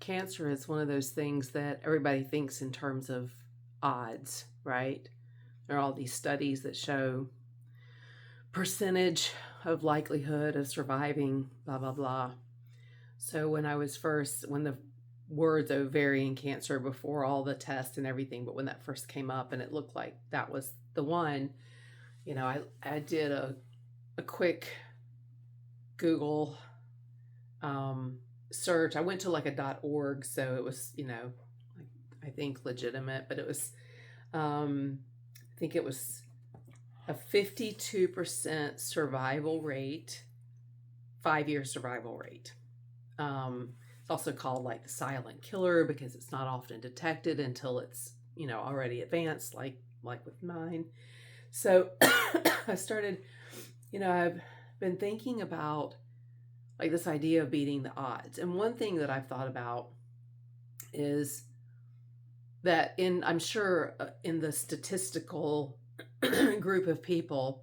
cancer is one of those things that everybody thinks in terms of odds, right? There are all these studies that show percentage of likelihood of surviving, blah, blah, blah. So when the words ovarian cancer, before all the tests and everything, but when that first came up and it looked like that was the one, I did a quick Google search. I went to like a .org, so it was, I think legitimate, but it was, I think it was a 52% survival rate, 5-year survival rate. It's also called like the silent killer because it's not often detected until it's, already advanced, like with mine. So I started, I've been thinking about like this idea of beating the odds. And one thing that I've thought about is that I'm sure in the statistical group of people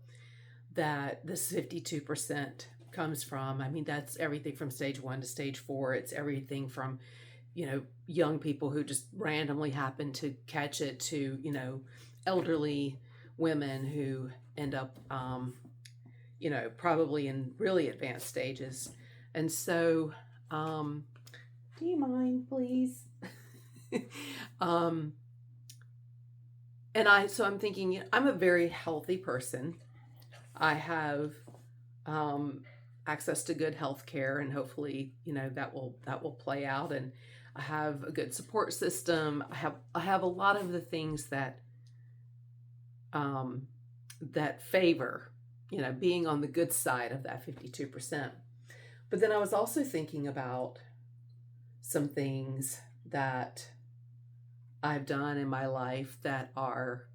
that this 52% comes from. I mean, that's everything from stage 1 to stage 4. It's everything from, young people who just randomly happen to catch it to, elderly women who end up, probably in really advanced stages. And so, do you mind, please? So I'm thinking, I'm a very healthy person. I have access to good health care, and hopefully, that will play out. And I have a good support system. I have a lot of the things that that favor, being on the good side of that 52%. But then I was also thinking about some things that I've done in my life that are,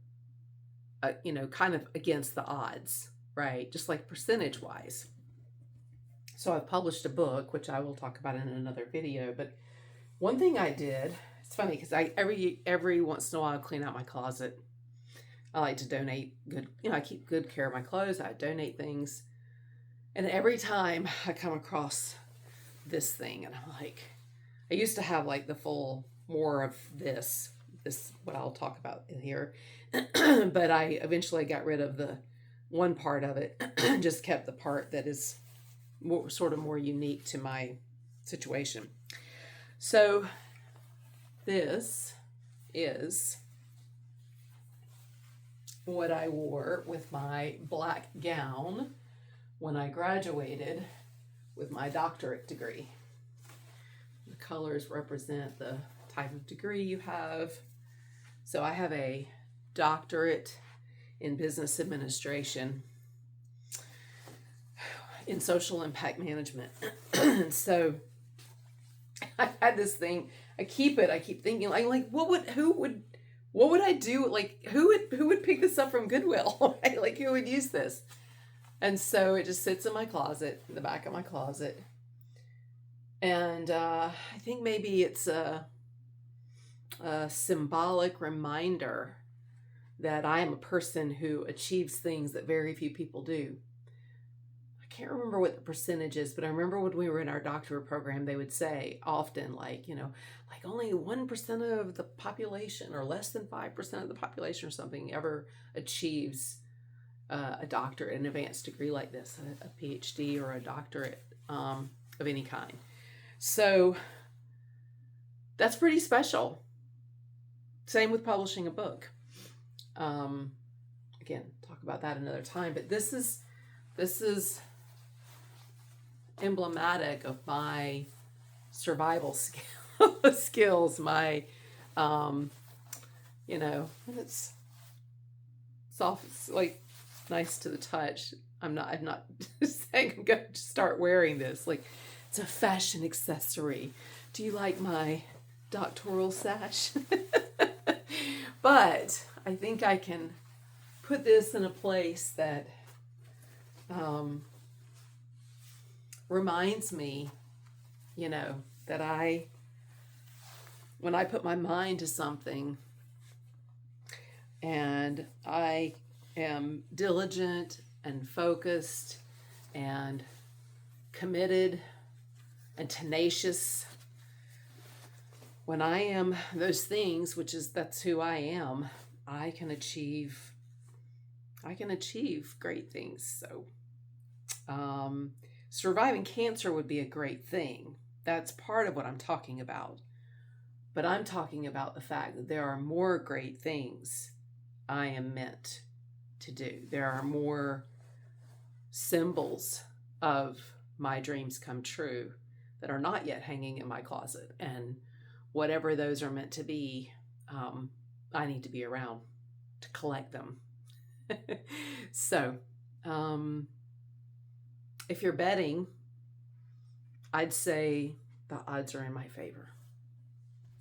kind of against the odds, right? Just like percentage wise. So I've published a book, which I will talk about in another video. But one thing I did, it's funny because every once in a while I clean out my closet. I like to donate good, I keep good care of my clothes. I donate things. And every time I come across this thing, and I'm like, I used to have like the full more of this, what I'll talk about in here. But I eventually got rid of the one part of it, just kept the part that is more unique to my situation. So this is what I wore with my black gown when I graduated with my doctorate degree. The colors represent the type of degree you have. So I have a doctorate in business administration in social impact management. So I had this thing, I keep thinking like who would I do? Like who would pick this up from Goodwill? Right? Like who would use this? And so it just sits in my closet, in the back of my closet. And I think maybe it's a symbolic reminder that I am a person who achieves things that very few people do. I can't remember what the percentage is, but I remember when we were in our doctorate program, they would say often like only 1% of the population or less than 5% of the population or something ever achieves a doctorate, an advanced degree like this, a PhD or a doctorate of any kind. So that's pretty special. Same with publishing a book. Again, talk about that another time. But this is emblematic of my survival skills. My, and it's soft, it's like nice to the touch. I'm not saying I'm going to start wearing this. Like, it's a fashion accessory. Do you like my doctoral sash? But I think I can put this in a place that reminds me, that when I put my mind to something and I am diligent and focused and committed and tenacious, when I am those things, that's who I am, I can achieve great things. So surviving cancer would be a great thing. That's part of what I'm talking about. But I'm talking about the fact that there are more great things I am meant to do. There are more symbols of my dreams come true that are not yet hanging in my closet. And whatever those are meant to be, I need to be around to collect them. So, if you're betting, I'd say the odds are in my favor.